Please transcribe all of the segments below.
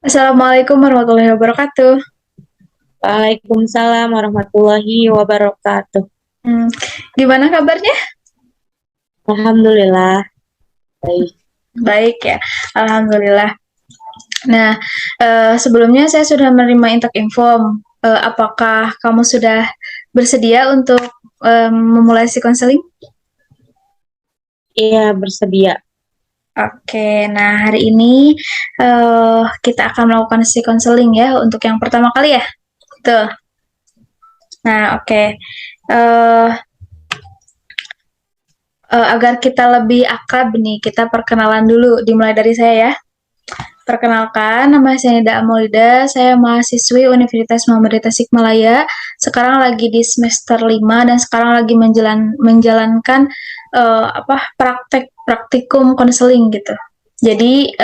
Assalamualaikum warahmatullahi wabarakatuh. Waalaikumsalam warahmatullahi wabarakatuh. Hmm, Gimana kabarnya? Alhamdulillah, baik. Baik ya, alhamdulillah. Nah, sebelumnya saya sudah menerima intak info. Apakah kamu sudah bersedia untuk memulai si konseling? Iya, bersedia. Oke, nah hari ini kita akan melakukan si konseling ya untuk yang pertama kali ya. Betul. Nah, oke. Eh, agar kita lebih akrab nih, kita perkenalan dulu. Dimulai dari saya ya. Perkenalkan, nama saya Nida Amaulida, saya mahasiswi Universitas Muhammadiyah Tasikmalaya. Sekarang lagi di semester 5 dan sekarang lagi menjalankan praktikum konseling gitu. Jadi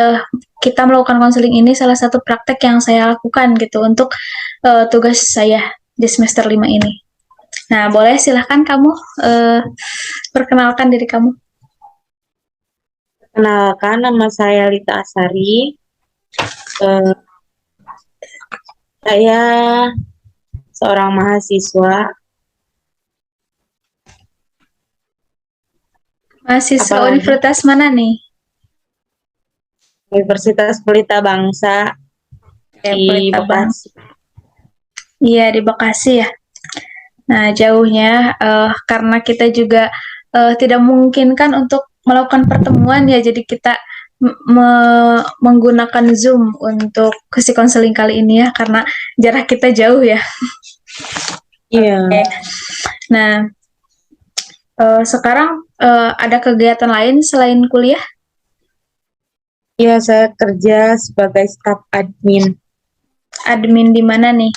kita melakukan konseling ini salah satu praktek yang saya lakukan gitu untuk tugas saya di semester 5 ini. Nah, boleh silahkan kamu uh, perkenalkan diri kamu. Kenalkan, nama saya Lita Asari. Eh, saya seorang mahasiswa. Mahasiswa Apalagi universitas mana nih? Universitas Pelita Bangsa Ya, di Pelita. Bekasi. Iya, di Bekasi ya. Nah, jauhnya karena kita juga tidak memungkinkan untuk melakukan pertemuan ya, jadi kita menggunakan Zoom untuk sesi konseling kali ini ya, karena jarak kita jauh ya. Iya, Oke. Nah, sekarang ada kegiatan lain selain kuliah? iya saya kerja sebagai staf admin Admin di mana nih?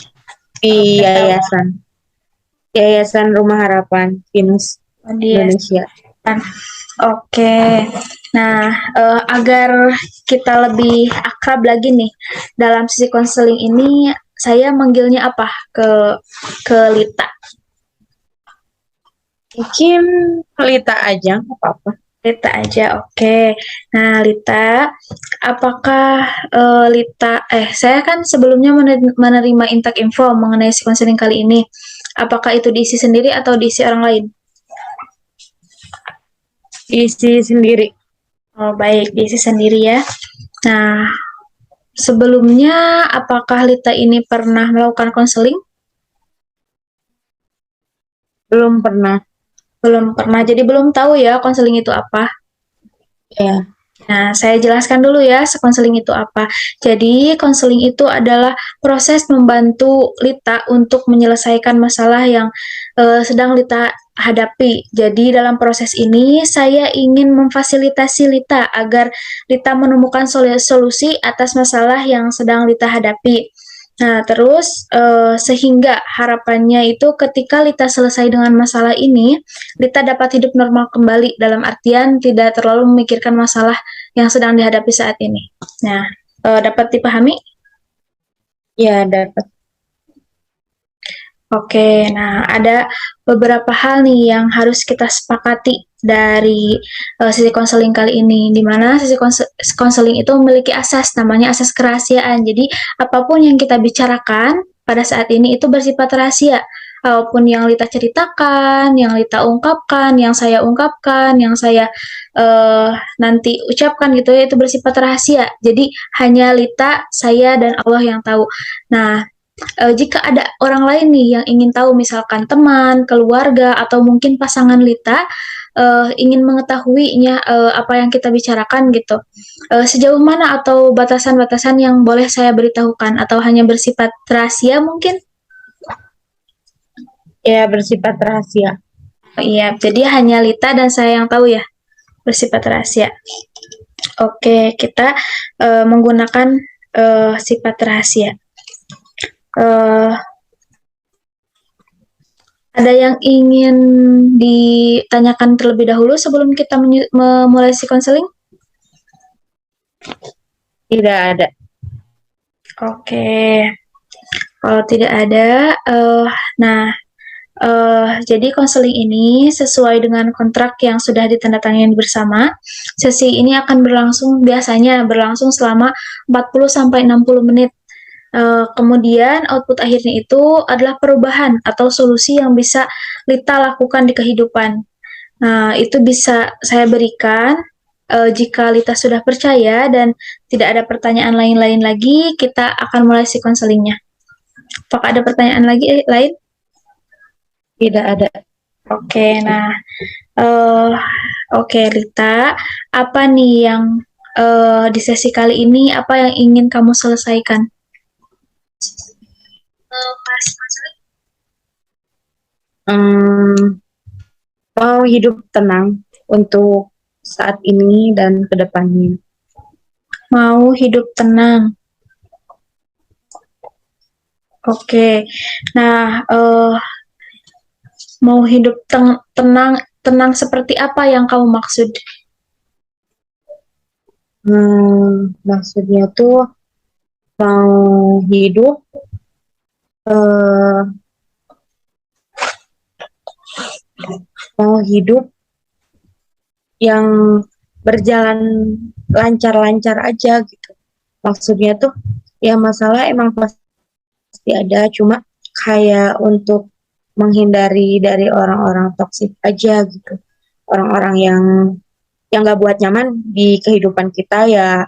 di Kalau boleh tahu. Yayasan Rumah Harapan Pinus Oh, di Indonesia. Yayasan. Oke. Nah, agar kita lebih akrab lagi nih dalam sesi konseling ini, saya manggilnya apa ke Lita? Mungkin Pelita aja, nggak apa-apa. Lita aja, oke. Nah, Lita, apakah saya kan sebelumnya menerima intak info mengenai si konseling kali ini. Apakah itu diisi sendiri atau diisi orang lain? Isi sendiri. Oh, baik, diisi sendiri ya. Nah, sebelumnya apakah Lita ini pernah melakukan konseling? Belum pernah. Belum pernah, jadi belum tahu ya konseling itu apa. Ya, Nah, saya jelaskan dulu ya, konseling itu apa. Jadi, konseling itu adalah proses membantu Lita untuk menyelesaikan masalah yang sedang Lita hadapi. Jadi, dalam proses ini, saya ingin memfasilitasi Lita agar Lita menemukan solusi atas masalah yang sedang Lita hadapi. Nah, terus sehingga harapannya itu ketika Lita selesai dengan masalah ini, Lita dapat hidup normal kembali dalam artian tidak terlalu memikirkan masalah yang sedang dihadapi saat ini. Nah, dapat dipahami? ya dapat. Oke, nah ada beberapa hal nih yang harus kita sepakati dari sesi konseling kali ini, di mana sesi konseling itu memiliki asas, namanya asas kerahasiaan. Jadi, apapun yang kita bicarakan pada saat ini itu bersifat rahasia. Apapun yang Lita ceritakan, yang Lita ungkapkan, yang saya ungkapkan, yang saya uh, nanti ucapkan gitu ya, itu bersifat rahasia. Jadi, hanya Lita, saya, dan Allah yang tahu. Nah, jika ada orang lain nih yang ingin tahu, misalkan teman, keluarga, atau mungkin pasangan Lita, ingin mengetahuinya apa yang kita bicarakan gitu. Sejauh mana atau batasan-batasan yang boleh saya beritahukan atau hanya bersifat rahasia mungkin? Ya, bersifat rahasia. Oh, iya, jadi hanya Lita dan saya yang tahu ya, bersifat rahasia. Oke, kita menggunakan sifat rahasia. Uh, Ada yang ingin ditanyakan terlebih dahulu sebelum kita memulai si konseling? Tidak ada. Oke, kalau tidak ada, nah Jadi konseling ini sesuai dengan kontrak yang sudah ditandatangani bersama. Sesi ini akan biasanya berlangsung selama 40 sampai 60 menit. Kemudian output akhirnya itu adalah perubahan atau solusi yang bisa Lita lakukan di kehidupan. Nah, itu bisa saya berikan jika Lita sudah percaya dan tidak ada pertanyaan lain-lain lagi, kita akan mulai si konselingnya. Apakah ada pertanyaan lagi lain? Tidak ada. Oke, nah, oke Lita, apa nih yang di sesi kali ini apa yang ingin kamu selesaikan? Mau hidup tenang untuk saat ini dan kedepannya. Mau hidup tenang. Oke, nah mau hidup tenang seperti apa yang kamu maksud? Maksudnya tuh mau hidup eh, mau hidup yang berjalan lancar-lancar aja gitu. Maksudnya tuh ya masalah emang pasti ada, cuma kayak untuk menghindari dari orang-orang toksik aja gitu. Orang-orang yang nggak buat nyaman di kehidupan kita ya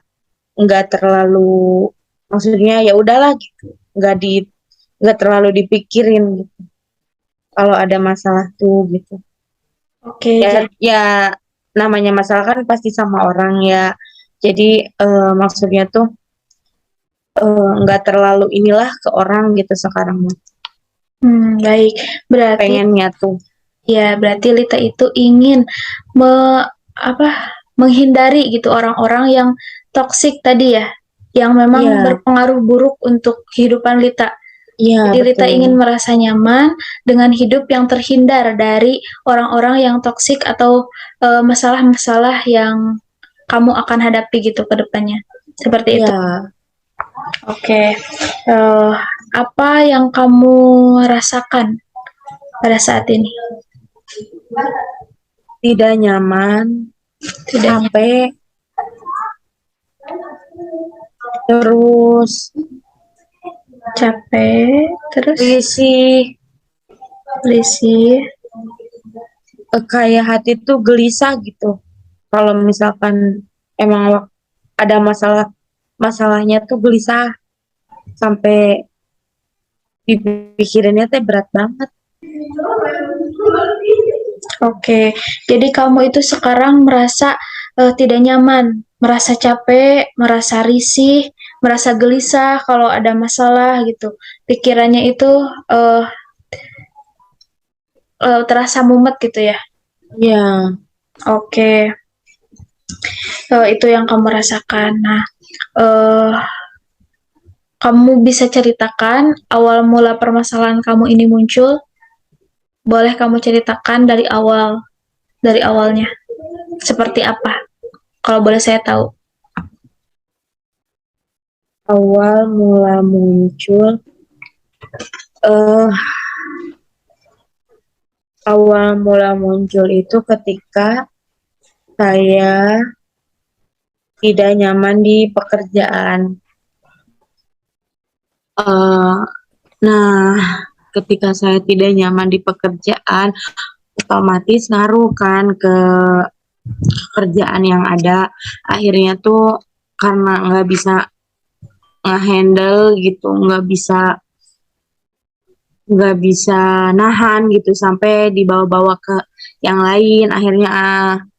nggak terlalu, maksudnya ya udahlah gitu, nggak terlalu dipikirin gitu kalau ada masalah tuh gitu. Oke, Ya jadi ya namanya masalah kan pasti sama orang ya, jadi maksudnya tuh nggak terlalu inilah ke orang gitu sekarang mah. baik. Berarti Pengennya tuh berarti Lita itu ingin me, apa menghindari gitu orang-orang yang toksik tadi ya, yang memang iya berpengaruh buruk untuk kehidupan Lita. iya Jadi Lita betul. ingin merasa nyaman dengan hidup yang terhindar dari orang-orang yang toksik atau masalah-masalah yang kamu akan hadapi gitu ke depannya. Seperti itu. Iya, Oke. Eh, apa yang kamu rasakan pada saat ini? tidak nyaman, Tidaknya capek, terus capek, terus risih, risih. kayak hati tuh gelisah gitu. Kalau misalkan emang ada masalahnya tuh gelisah sampai dipikirinnya teh berat banget. Oke, jadi kamu itu sekarang merasa tidak nyaman, merasa capek, merasa risih, merasa gelisah kalau ada masalah gitu. Pikirannya itu eh, terasa mumet gitu ya. Ya, Oke, itu yang kamu rasakan. Nah, eh, kamu bisa ceritakan awal mula permasalahan kamu ini muncul? Boleh kamu ceritakan dari awalnya. Seperti apa? Kalau boleh saya tahu. awal mula muncul, eh awal mula muncul itu ketika saya tidak nyaman di pekerjaan. Eh, nah, ketika saya tidak nyaman di pekerjaan, otomatis ngaruh kan ke kerjaan yang ada. Akhirnya tuh karena nggak bisa ngehandle gitu, nggak bisa nahan gitu sampai dibawa-bawa ke yang lain. Akhirnya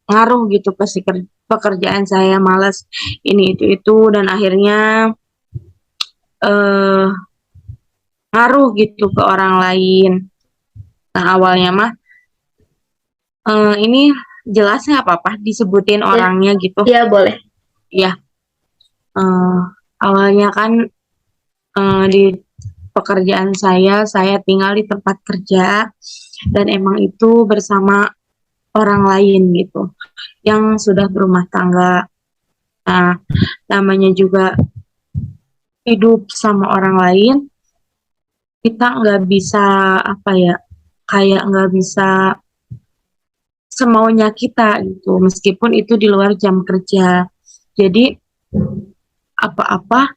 ngaruh gitu ke si pekerjaan saya, malas ini itu dan akhirnya eh ngaruh gitu ke orang lain. Nah awalnya mah ini jelasnya apa-apa disebutin Ya, orangnya gitu. ya boleh. Ya, eh, awalnya kan di pekerjaan saya tinggal di tempat kerja dan emang itu bersama orang lain gitu yang sudah berumah tangga. Nah, namanya juga hidup sama orang lain, kita nggak bisa apa ya, kayak nggak bisa semaunya kita gitu, meskipun itu di luar jam kerja. Jadi apa-apa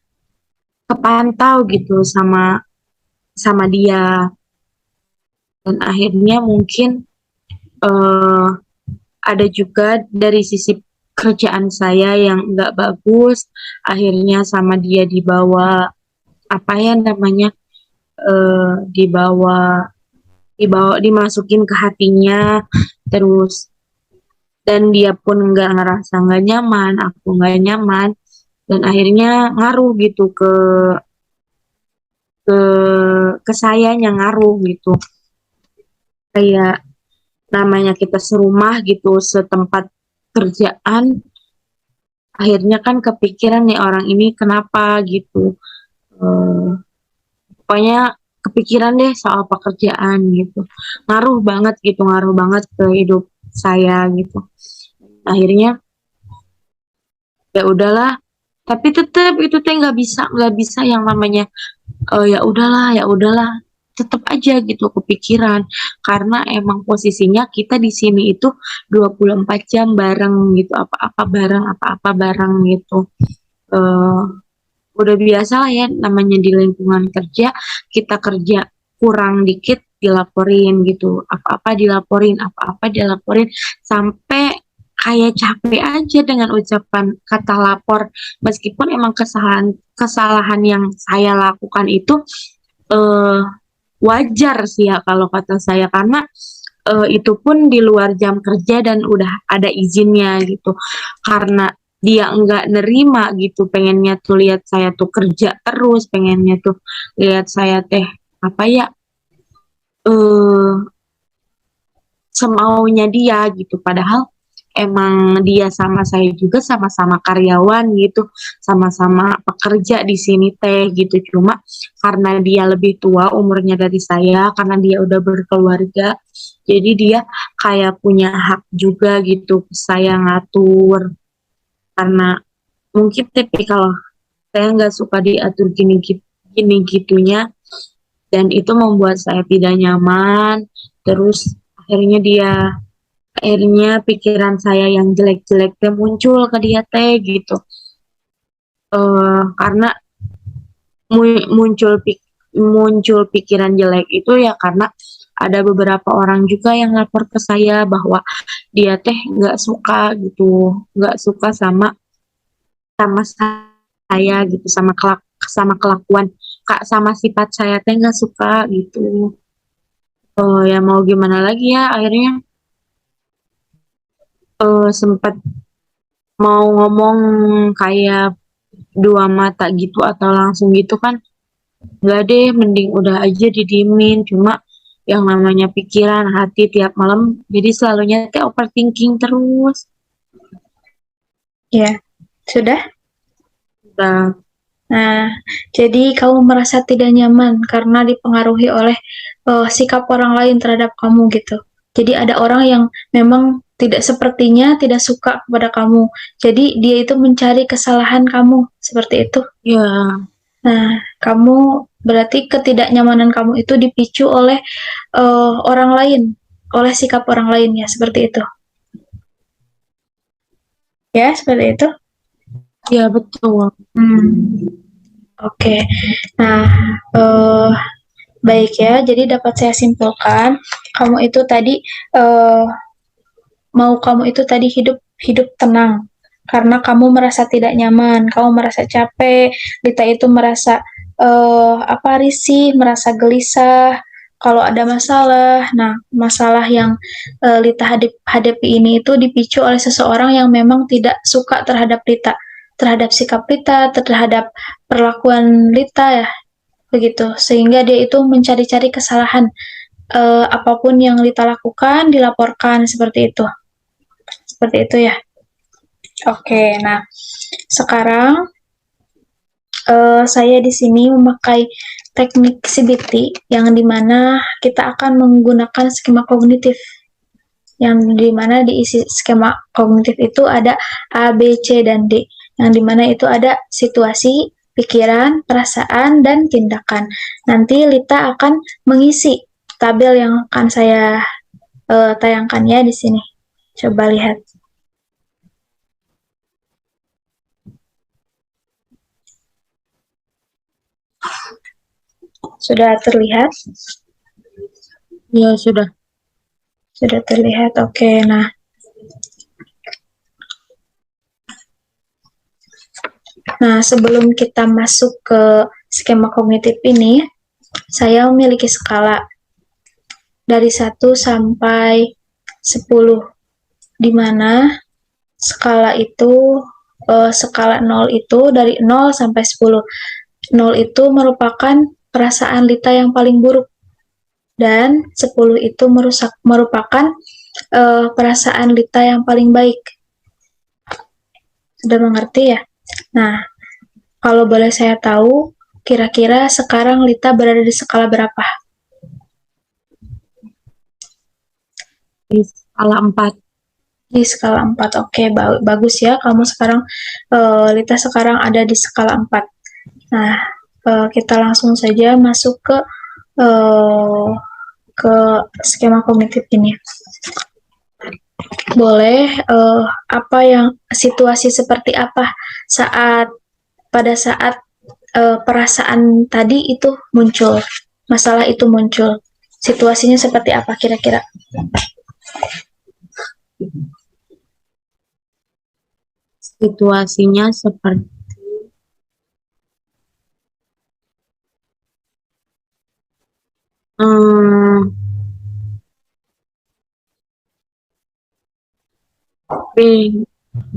kepantau gitu sama sama dia, dan akhirnya mungkin eh, ada juga dari sisi kerjaan saya yang nggak bagus, akhirnya sama dia dibawa apa ya namanya, dibawa dibawa dimasukin ke hatinya terus, dan dia pun nggak ngerasa nggak nyaman, aku nggak nyaman, dan akhirnya ngaruh gitu ke ke sayanya, ngaruh gitu, kayak namanya kita serumah gitu, setempat kerjaan, akhirnya kan kepikiran nih orang ini kenapa gitu. Eh, Pokoknya kepikiran deh soal pekerjaan gitu, ngaruh banget gitu, ngaruh banget ke hidup saya gitu. Akhirnya ya udahlah, tapi tetap itu teh nggak bisa yang namanya ya udahlah, tetap aja gitu kepikiran, karena emang posisinya kita di sini itu 24 jam bareng gitu, apa-apa bareng, apa-apa bareng gitu. eh Udah biasa lah ya namanya di lingkungan kerja, kita kerja kurang dikit dilaporin gitu, apa-apa dilaporin, apa-apa dilaporin, sampai kayak capek aja dengan ucapan kata lapor, meskipun emang kesalahan kesalahan yang saya lakukan itu eh, wajar sih ya kalau kata saya, karena itu pun di luar jam kerja dan udah ada izinnya gitu, karena dia enggak nerima gitu, pengennya tuh lihat saya tuh kerja terus, pengennya tuh lihat saya teh apa ya, eh semaunya dia gitu, padahal emang dia sama saya juga sama-sama karyawan gitu, sama-sama pekerja di sini teh gitu, cuma karena dia lebih tua umurnya dari saya, karena dia udah berkeluarga, jadi dia kayak punya hak juga gitu saya ngatur, karena mungkin tapi kalau saya nggak suka diatur gini gitunya, dan itu membuat saya tidak nyaman, terus akhirnya pikiran saya yang jelek-jelek teh muncul ke dia teh gitu. Karena muncul muncul pikiran jelek itu ya karena ada beberapa orang juga yang lapor ke saya bahwa dia teh nggak suka gitu, nggak suka sama sama saya gitu, sama kelakuan kak, sama sifat saya teh nggak suka gitu. Ya mau gimana lagi ya, akhirnya sempat mau ngomong kayak dua mata gitu atau langsung gitu kan, nggak deh, mending udah aja didiemin, cuma yang namanya pikiran hati tiap malam jadi selalunya teh overthinking terus. Ya, sudah. Udah. Nah, jadi kamu merasa tidak nyaman karena dipengaruhi oleh sikap orang lain terhadap kamu gitu. Jadi ada orang yang memang tidak sepertinya tidak suka kepada kamu. Jadi dia itu mencari kesalahan kamu seperti itu. Ya, Nah, kamu berarti ketidaknyamanan kamu itu dipicu oleh orang lain, oleh sikap orang lain ya, seperti itu. Ya, seperti itu. ya betul. Oke. Nah, eh baik ya. Jadi dapat saya simpulkan, kamu itu tadi eh kamu itu tadi hidup hidup tenang karena kamu merasa tidak nyaman, kamu merasa capek, Lita itu merasa risih, merasa gelisah kalau ada masalah. Nah, masalah yang Lita hadapi ini itu dipicu oleh seseorang yang memang tidak suka terhadap Lita, terhadap sikap Lita, terhadap perlakuan Lita ya, begitu. Sehingga dia itu mencari-cari kesalahan, apapun yang Lita lakukan dilaporkan seperti itu. Seperti itu ya. Oke, nah sekarang saya di sini memakai teknik CBT yang dimana kita akan menggunakan skema kognitif, yang dimana diisi skema kognitif itu ada A, B, C, dan D, yang dimana itu ada situasi, pikiran, perasaan, dan tindakan. Nanti Lita akan mengisi tabel yang akan saya tayangkan ya di sini. Coba lihat. Sudah terlihat? Ya, sudah. Sudah terlihat. Oke, nah. Nah, sebelum kita masuk ke skema kognitif ini, saya memiliki skala dari 1 sampai 10, di mana skala itu skala 0 itu dari 0 sampai 10. 0 itu merupakan perasaan Lita yang paling buruk dan 10 itu merupakan perasaan Lita yang paling baik. Sudah mengerti ya? Nah, kalau boleh saya tahu, kira-kira sekarang Lita berada di skala berapa? Di skala 4. Di skala 4. Oke, bagus ya. Kamu sekarang, Lita sekarang ada di skala 4. Nah, kita langsung saja masuk ke skema kognitif ini. Boleh, apa yang situasi seperti apa pada saat perasaan tadi itu muncul, masalah itu muncul, situasinya seperti apa kira-kira? Situasinya seperti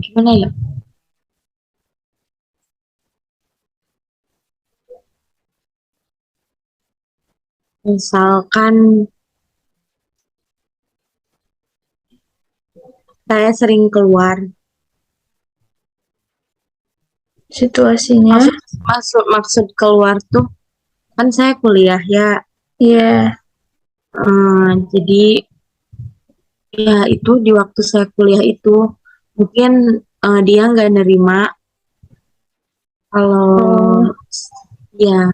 gimana ya? Misalkan saya sering keluar. Situasinya? Maksud keluar tuh kan saya kuliah ya. Iya. Jadi ya itu di waktu saya kuliah itu mungkin dia nggak nerima kalau ya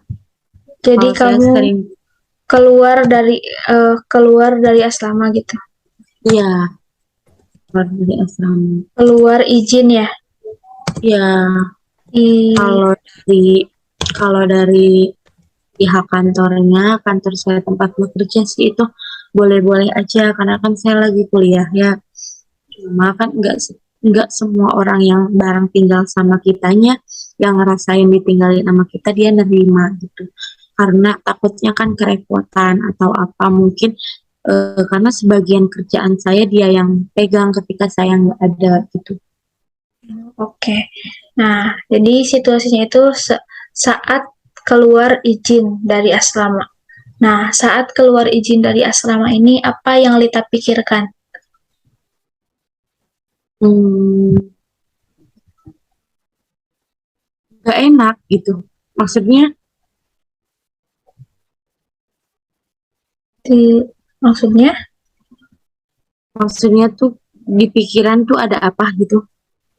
Jadi kalau saya kamu sering keluar dari asrama gitu, iya keluar dari asrama. keluar izin ya? Ya I, kalau dari pihak kantor saya tempat bekerja sih itu boleh-boleh aja karena kan saya lagi kuliah ya. Cuma kan nggak semua orang yang bareng tinggal sama kitanya yang ngerasain ditinggalin sama kita dia nerima gitu. Karena takutnya kan kerepotan atau apa mungkin karena sebagian kerjaan saya dia yang pegang ketika saya nggak ada gitu. oke. Nah, jadi situasinya itu saat keluar izin dari asrama. Nah, saat keluar izin dari asrama ini, apa yang Lita pikirkan? Hmm, nggak enak gitu. Maksudnya Maksudnya? maksudnya tuh di pikiran tuh ada apa gitu.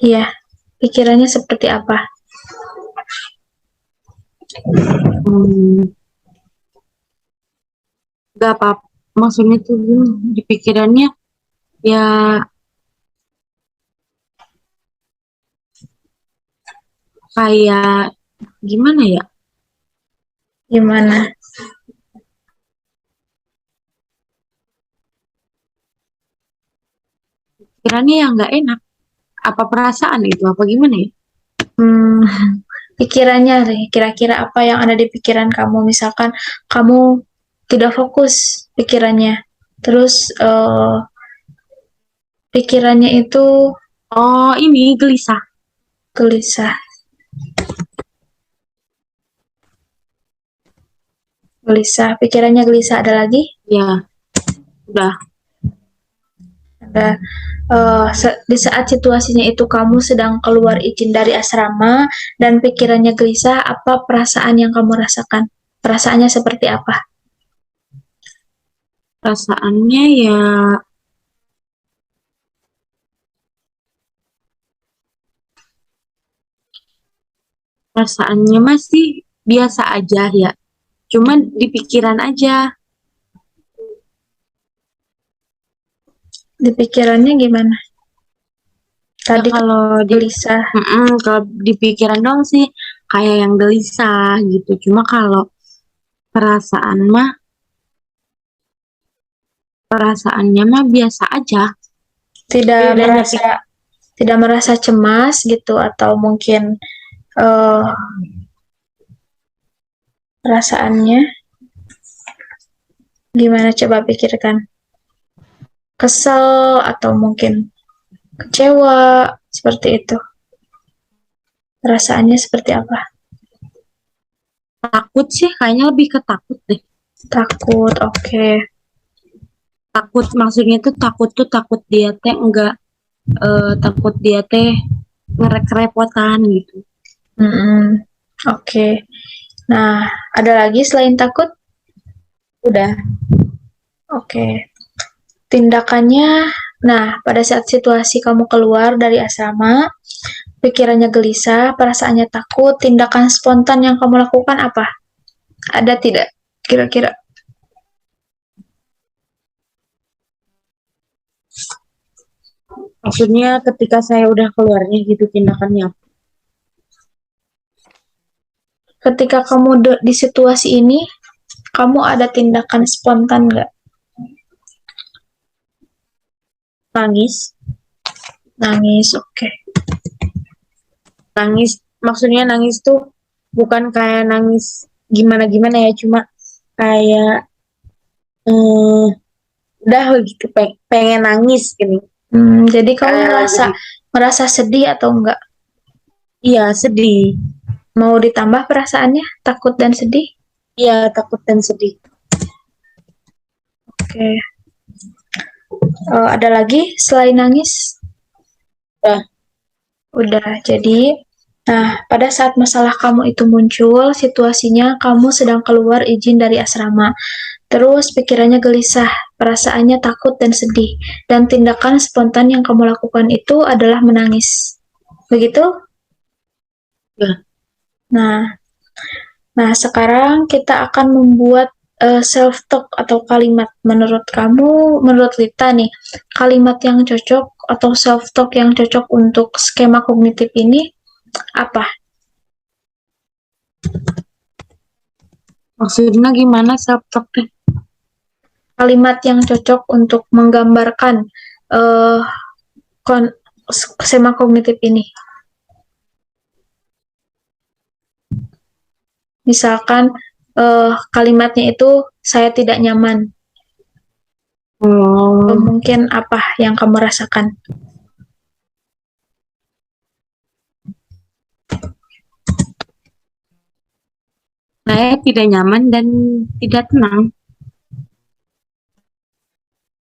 Iya, pikirannya seperti apa? Hmm, nggak apa maksudnya tuh di pikirannya ya kayak gimana ya? Gimana? Pikirannya yang nggak enak. Apa perasaan itu? Apa gimana ya? Hmm, pikirannya nih, kira-kira apa yang ada di pikiran kamu? Misalkan kamu tidak fokus pikirannya, terus pikirannya itu Oh, ini gelisah. gelisah, gelisah, pikirannya gelisah. Ada lagi? Ya, udah. Ada di saat situasinya itu kamu sedang keluar izin dari asrama dan pikirannya gelisah, apa perasaan yang kamu rasakan? Perasaannya seperti apa? Perasaannya ya perasaannya masih biasa aja ya. Cuman di pikiran aja. Di pikirannya gimana? Ya Tadi kan kalau gelisah. kalau di pikiran dong sih kayak yang gelisah gitu. Cuma kalau perasaan mah perasaannya mah biasa aja. Tidak Bedanya merasa tidak merasa cemas gitu atau mungkin eh, perasaannya gimana coba pikirkan. Kesel atau mungkin kecewa seperti itu. Perasaannya seperti apa? takut sih, kayaknya lebih ke takut deh. Takut, oke. Takut maksudnya tuh takut dia teh enggak takut dia teh ngerek-repotan gitu. Mm-mm. Oke. Nah, ada lagi selain takut? Udah. Oke. Tindakannya, nah, pada saat situasi kamu keluar dari asrama, pikirannya gelisah, perasaannya takut, tindakan spontan yang kamu lakukan apa? Ada tidak? Kira-kira. Maksudnya ketika saya udah keluarnya gitu tindakannya. Ketika kamu di situasi ini, kamu ada tindakan spontan nggak? Nangis. Nangis, oke. Nangis maksudnya nangis tuh bukan kayak nangis gimana-gimana ya, cuma kayak eh, udah gitu pengen nangis gini. Jadi kamu Kayak merasa jadi merasa sedih atau enggak? iya sedih. Mau ditambah perasaannya, takut dan sedih? Iya takut dan sedih. Oke. Ada lagi selain nangis? Udah. Udah. Jadi, nah, pada saat masalah kamu itu muncul, situasinya kamu sedang keluar izin dari asrama. Terus pikirannya gelisah, perasaannya takut dan sedih. Dan tindakan spontan yang kamu lakukan itu adalah menangis. Begitu? Udah. Nah, nah, sekarang kita akan membuat self talk atau kalimat. Menurut kamu, menurut Lita nih, kalimat yang cocok atau self talk yang cocok untuk skema kognitif ini apa? Maksudnya gimana self talk teh? Kalimat yang cocok untuk menggambarkan uh, skema kognitif ini. Misalkan kalimatnya itu saya tidak nyaman. Atau Hmm, mungkin apa yang kamu rasakan? saya tidak nyaman dan tidak tenang.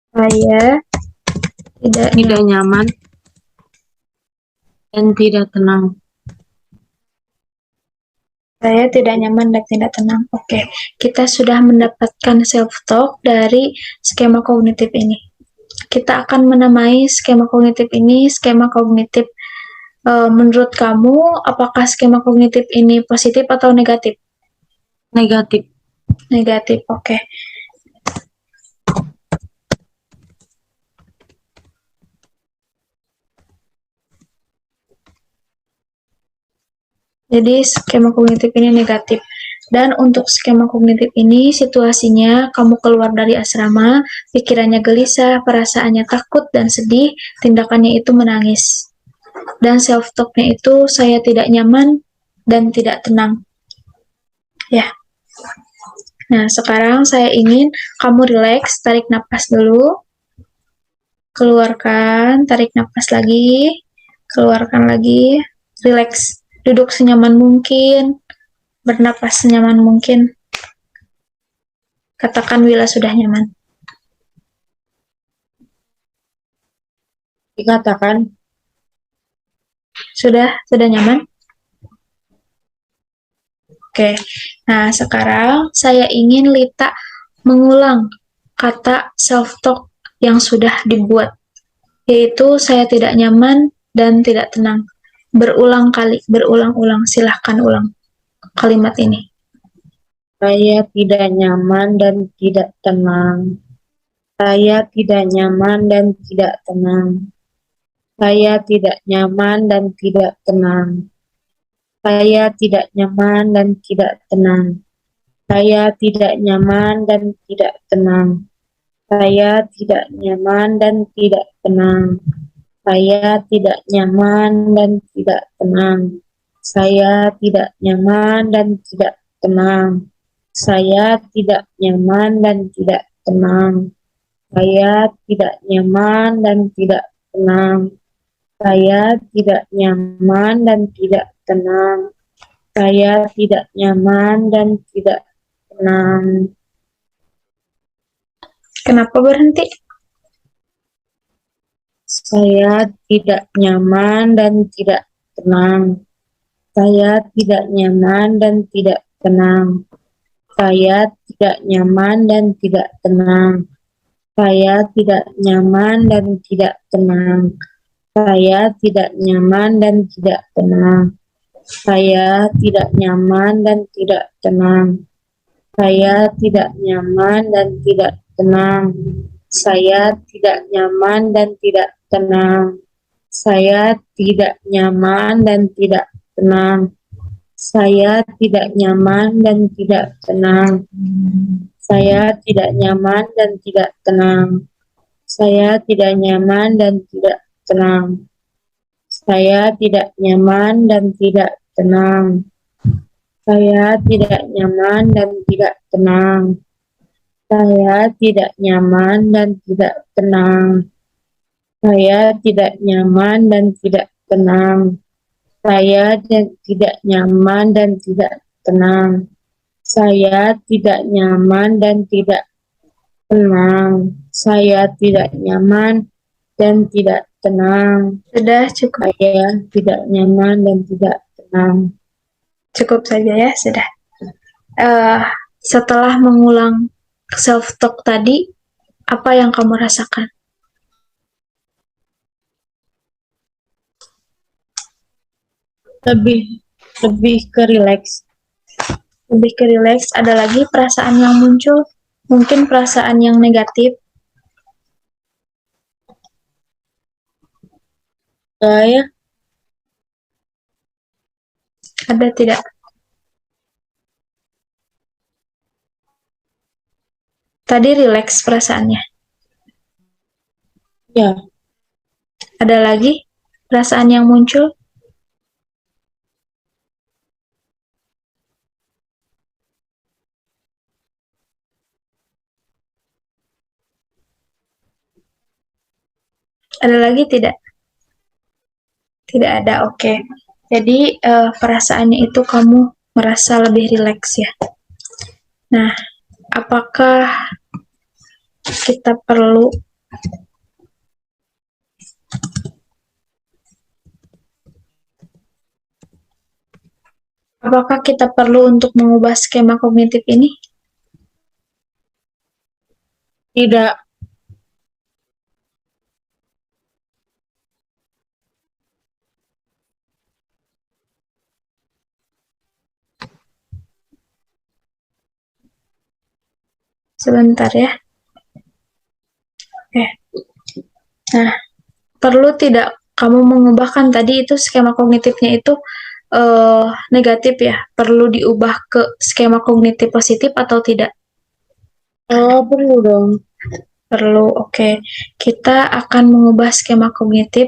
Saya tidak Tidak nyaman dan tidak tenang. Saya tidak nyaman dan tidak tenang. Oke, kita sudah mendapatkan self-talk dari skema kognitif ini. Kita akan menamai skema kognitif ini skema kognitif. Menurut kamu, apakah skema kognitif ini positif atau negatif? Negatif. Negatif, oke. Jadi skema kognitif ini negatif. Dan untuk skema kognitif ini, situasinya kamu keluar dari asrama, pikirannya gelisah, perasaannya takut dan sedih, tindakannya itu menangis. Dan self-talk-nya itu saya tidak nyaman dan tidak tenang. Ya. Nah, sekarang saya ingin kamu relax, tarik napas dulu. Keluarkan, tarik napas lagi. Keluarkan lagi. Relax. Duduk senyaman mungkin. Bernapas senyaman mungkin. Katakan bila sudah nyaman. Dikatakan Sudah nyaman? Oke. Nah, sekarang saya ingin Lita mengulang kata self-talk yang sudah dibuat, yaitu saya tidak nyaman dan tidak tenang. Berulang kali, berulang-ulang. Silahkan ulang kalimat ini. saya tidak nyaman dan tidak tenang. Saya tidak nyaman dan tidak tenang. Saya tidak nyaman dan tidak tenang. Saya tidak nyaman dan tidak tenang. Saya tidak nyaman dan tidak tenang. Saya tidak nyaman dan tidak tenang. Saya tidak nyaman dan tidak tenang. Saya tidak nyaman dan tidak tenang. Saya tidak nyaman dan tidak tenang. Saya tidak nyaman dan tidak tenang. Saya tidak nyaman dan tidak tenang. Saya tidak nyaman dan tidak tenang. Kenapa berhenti? Saya tidak nyaman dan tidak tenang. Saya tidak nyaman dan tidak tenang. Saya tidak nyaman dan tidak tenang. Saya tidak nyaman dan tidak tenang. Saya tidak nyaman dan tidak tenang. Saya tidak nyaman dan tidak tenang. Saya tidak nyaman dan tidak tenang. Saya tidak nyaman dan tidak tenang. Saya tidak nyaman dan tidak tenang. Saya tidak nyaman dan tidak tenang. Saya tidak nyaman dan tidak tenang. Saya tidak nyaman dan tidak tenang. Saya tidak nyaman dan tidak tenang. Saya tidak nyaman dan tidak tenang. Saya tidak nyaman dan tidak tenang. Saya tidak nyaman dan tidak tenang. Saya tidak nyaman dan tidak tenang. Saya tidak nyaman dan tidak tenang. Saya tidak nyaman dan tidak tenang. Sudah cukup. Saya tidak nyaman dan tidak tenang. Cukup saja ya, sudah. Setelah mengulang self-talk tadi, apa yang kamu rasakan? Lebih ke rileks. Lebih ke rileks, ada lagi perasaan yang muncul? Mungkin perasaan yang negatif? Saya Ada tidak? Tadi rileks perasaannya. ya Ada lagi perasaan yang muncul? Ada lagi tidak? Tidak ada, oke. Jadi perasaannya itu kamu merasa lebih rileks ya. Nah, apakah kita perlu untuk mengubah skema kognitif ini? tidak. Sebentar ya. Oke. Nah, perlu tidak kamu mengubahkan tadi itu skema kognitifnya itu negatif ya? Perlu diubah ke skema kognitif positif atau tidak? Oh, perlu dong. Perlu, oke. Kita akan mengubah skema kognitif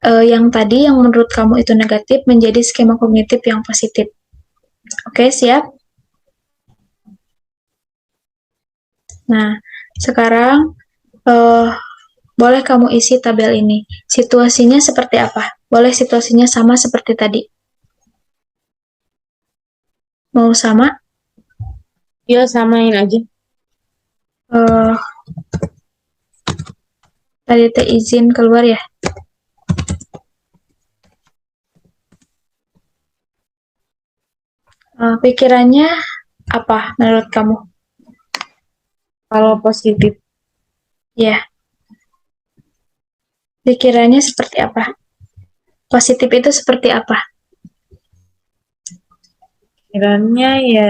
yang tadi yang menurut kamu itu negatif menjadi skema kognitif yang positif. Oke, siap? Nah, sekarang boleh kamu isi tabel ini. Situasinya seperti apa? Boleh situasinya sama seperti tadi? Mau sama? Ya, samain aja. Tadi teh izin keluar ya? Pikirannya apa menurut kamu? Kalau positif, Ya. Pikirannya seperti apa? Positif itu seperti apa? kiranya ya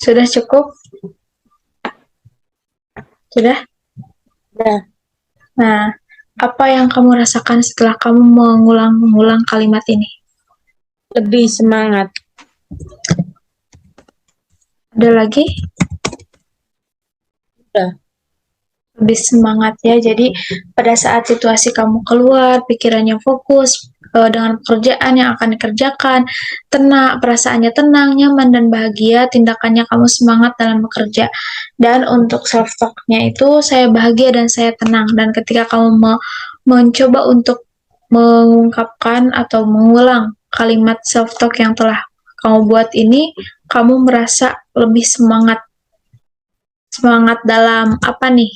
Sudah cukup? Sudah? Nah, Nah, apa yang kamu rasakan setelah kamu mengulang-ulang kalimat ini? lebih semangat. Ada lagi? Udah. Lebih semangat ya. Jadi pada saat situasi kamu keluar, pikirannya fokus dengan pekerjaan yang akan dikerjakan, tenang, perasaannya tenang, nyaman dan bahagia, tindakannya kamu semangat dalam bekerja. Dan untuk self talk-nya itu saya bahagia dan saya tenang. Dan ketika kamu mencoba untuk mengungkapkan atau mengulang kalimat self talk yang telah kamu buat ini, kamu merasa lebih semangat. Semangat dalam apa nih?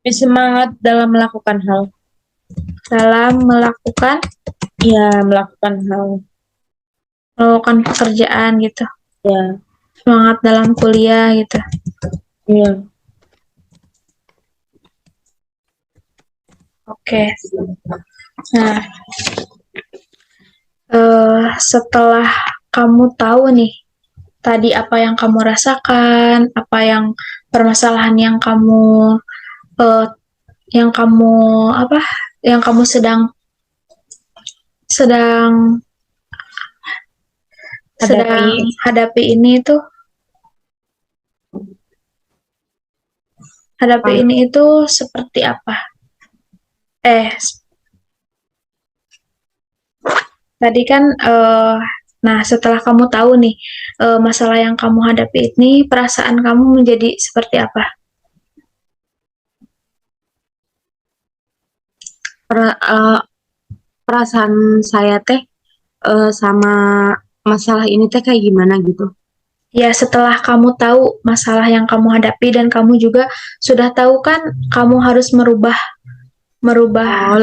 Lebih semangat dalam melakukan hal. Dalam melakukan Ya, melakukan hal. pekerjaan gitu. Ya, Semangat dalam kuliah gitu. ya. Oke. Nah, setelah kamu tahu nih tadi apa yang kamu rasakan, apa yang permasalahan eh, yang kamu apa yang kamu sedang sedang Hadapi. sedang hadapi ini tuh ini itu seperti apa? Tadi kan nah setelah kamu tahu nih masalah yang kamu hadapi ini, perasaan kamu menjadi seperti apa? Perasaan saya teh sama masalah ini teh kayak gimana gitu. Ya, setelah kamu tahu masalah yang kamu hadapi dan kamu juga sudah tahu kan kamu harus merubah merubah. Oh,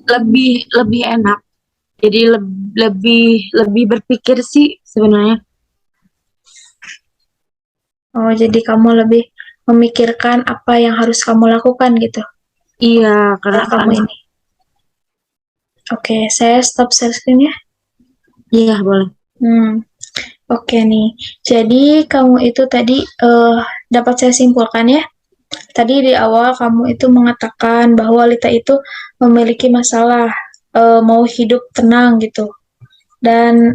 lebih lebih enak. Jadi lebih lebih berpikir sih sebenarnya. Oh, jadi kamu lebih memikirkan apa yang harus kamu lakukan gitu. Iya, karena Setelah kamu ini. Oke, saya stop share screen ya. iya boleh. Oke nih. Jadi kamu itu tadi dapat saya simpulkan ya. Tadi di awal kamu itu mengatakan bahwa Lita itu memiliki masalah mau hidup tenang gitu. Dan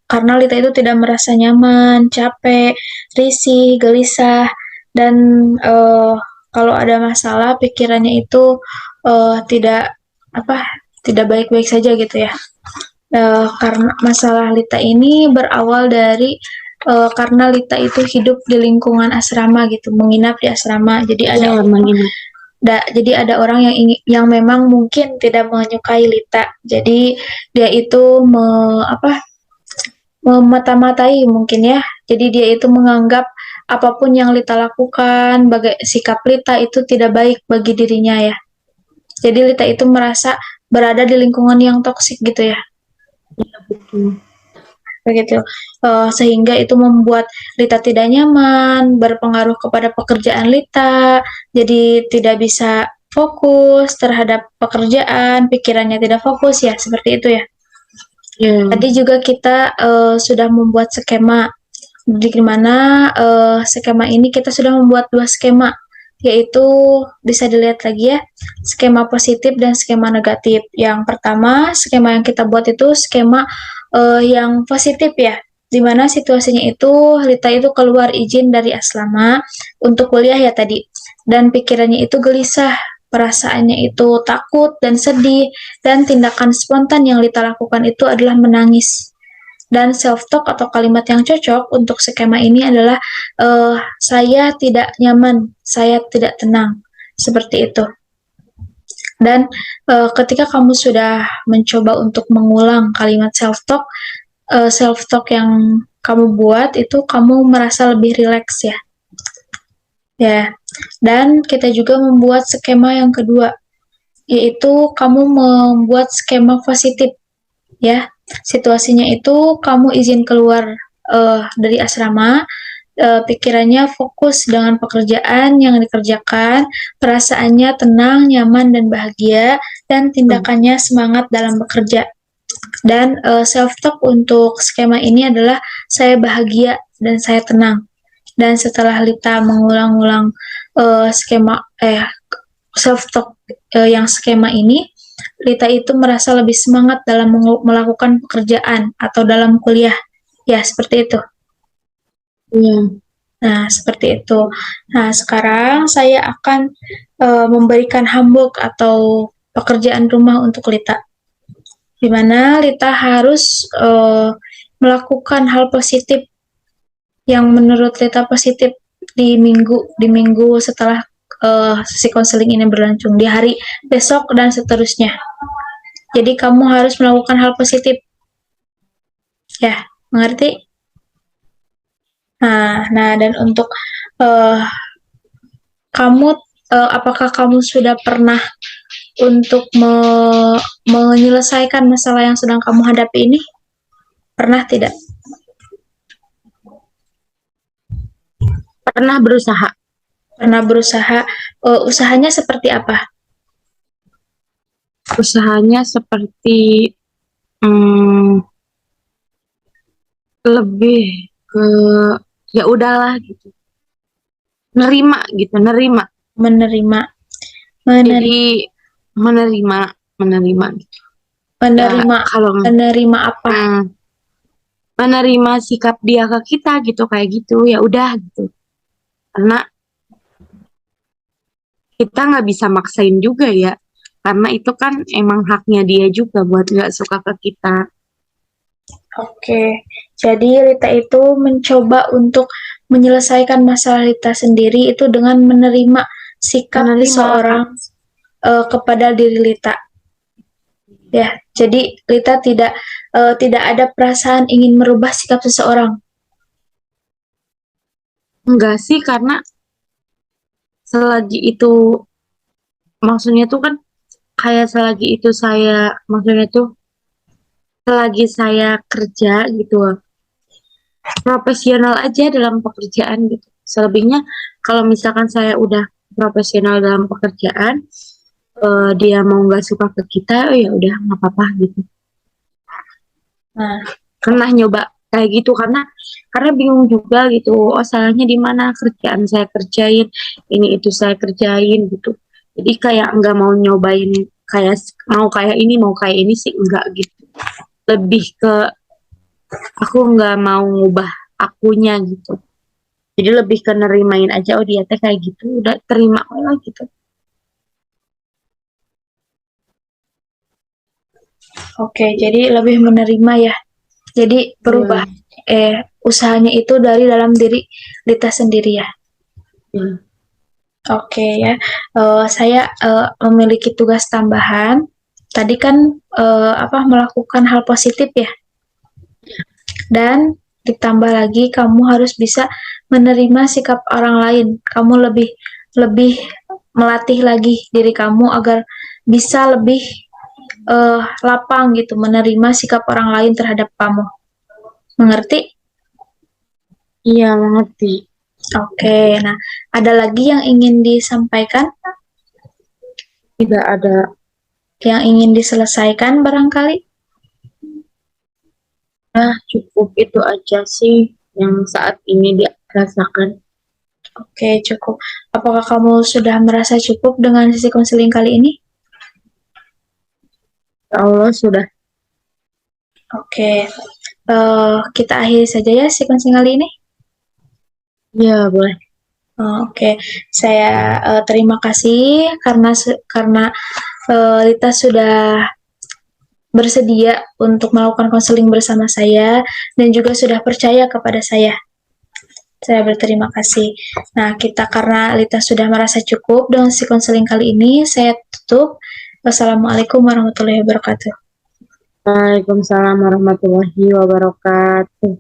karena Lita itu tidak merasa nyaman, capek, risih, gelisah, dan eh, kalau ada masalah pikirannya itu tidak apa tidak baik-baik saja gitu ya. Karena masalah Lita ini berawal dari karena Lita itu hidup di lingkungan asrama gitu, menginap di asrama. Jadi Iya, jadi ada orang yang memang mungkin tidak menyukai Lita. Jadi dia itu memata-matai mungkin ya. Jadi dia itu menganggap apapun yang Lita lakukan, sikap Lita itu tidak baik bagi dirinya ya. Jadi Lita itu merasa berada di lingkungan yang toksik gitu ya. betul. Begitu. Sehingga itu membuat Lita tidak nyaman, berpengaruh kepada pekerjaan Lita, jadi tidak bisa fokus terhadap pekerjaan, pikirannya tidak fokus ya, seperti itu ya. Iya. Tadi juga kita sudah membuat skema, di mana skema ini kita sudah membuat 2 skema, yaitu bisa dilihat lagi ya, skema positif dan skema negatif. Yang pertama, skema yang kita buat itu skema yang positif ya, dimana situasinya itu Lita itu keluar izin dari asrama untuk kuliah ya tadi, dan pikirannya itu gelisah, perasaannya itu takut dan sedih, dan tindakan spontan yang Lita lakukan itu adalah menangis. Dan self-talk atau kalimat yang cocok untuk skema ini adalah saya tidak nyaman, saya tidak tenang, seperti itu. Dan ketika kamu sudah mencoba untuk mengulang kalimat self-talk yang kamu buat itu kamu merasa lebih rileks ya. Ya. Dan kita juga membuat skema yang kedua, yaitu kamu membuat skema positif ya. Situasinya itu kamu izin keluar dari asrama, pikirannya fokus dengan pekerjaan yang dikerjakan, perasaannya tenang, nyaman, dan bahagia, dan tindakannya semangat dalam bekerja. Dan self talk untuk skema ini adalah saya bahagia dan saya tenang. Dan setelah Lita mengulang-ulang skema self talk yang skema ini, Lita itu merasa lebih semangat dalam melakukan pekerjaan atau dalam kuliah. Ya, seperti itu. Iya. Nah, seperti itu. Nah, sekarang saya akan memberikan homework atau pekerjaan rumah untuk Lita, di mana Lita harus melakukan hal positif yang menurut Lita positif di minggu setelah sesi konseling ini berlangsung, di hari besok dan seterusnya. Jadi kamu harus melakukan hal positif, ya, mengerti? Nah, dan untuk kamu, apakah kamu sudah pernah untuk menyelesaikan masalah yang sedang kamu hadapi ini? Pernah tidak? Pernah berusaha. Pernah berusaha. Usahanya seperti apa? Usahanya seperti lebih ke ya udahlah gitu. Nerima. Menerima. Jadi menerima gitu. Menerima. Ya, kalau Menerima apa? menerima sikap dia ke kita gitu, kayak gitu, ya udah gitu. Karena kita nggak bisa maksain juga ya, karena itu kan emang haknya dia juga buat nggak suka ke kita. Oke, jadi Lita itu mencoba untuk menyelesaikan masalah Lita sendiri itu dengan menerima sikap seseorang kepada diri Lita. Ya, jadi Lita tidak ada perasaan ingin merubah sikap seseorang. Enggak sih, karena selagi itu, maksudnya tuh kan kayak selagi saya kerja gitu, profesional aja dalam pekerjaan gitu. Selebihnya kalau misalkan saya udah profesional dalam pekerjaan, dia mau nggak suka ke kita, ya udah nggak apa-apa gitu. Nah, Pernah nyoba kayak gitu, karena bingung juga gitu. Oh, salahnya di mana? Kerjaan saya kerjain, ini itu saya kerjain gitu. Jadi kayak nggak mau nyobain kayak ini sih enggak gitu. Lebih ke aku nggak mau ngubah akunya gitu. Jadi lebih ke nerimain aja, oh dia teh kayak gitu, udah terima lah gitu. oke, jadi lebih menerima ya. Jadi perubahan usahanya itu dari dalam diri Lita sendiri ya. Oke ya, saya memiliki tugas tambahan. Tadi kan melakukan hal positif ya. Dan ditambah lagi kamu harus bisa menerima sikap orang lain. Kamu lebih melatih lagi diri kamu agar bisa lebih lapang gitu menerima sikap orang lain terhadap kamu. Mengerti? Iya, mengerti. Oke, nah ada lagi yang ingin disampaikan? Tidak ada. Yang ingin diselesaikan barangkali? Nah, cukup itu aja sih yang saat ini dirasakan. Oke, cukup. Apakah kamu sudah merasa cukup dengan sesi konseling kali ini? Ya Allah, sudah. Oke, kita akhiri saja ya sesi konseling kali ini. Ya, boleh. Oke, saya terima kasih karena Lita sudah bersedia untuk melakukan konseling bersama saya dan juga sudah percaya kepada saya. Saya berterima kasih. Nah, karena Lita sudah merasa cukup dengan sesi konseling kali ini, saya tutup. Wassalamualaikum warahmatullahi wabarakatuh. Waalaikumsalam warahmatullahi wabarakatuh.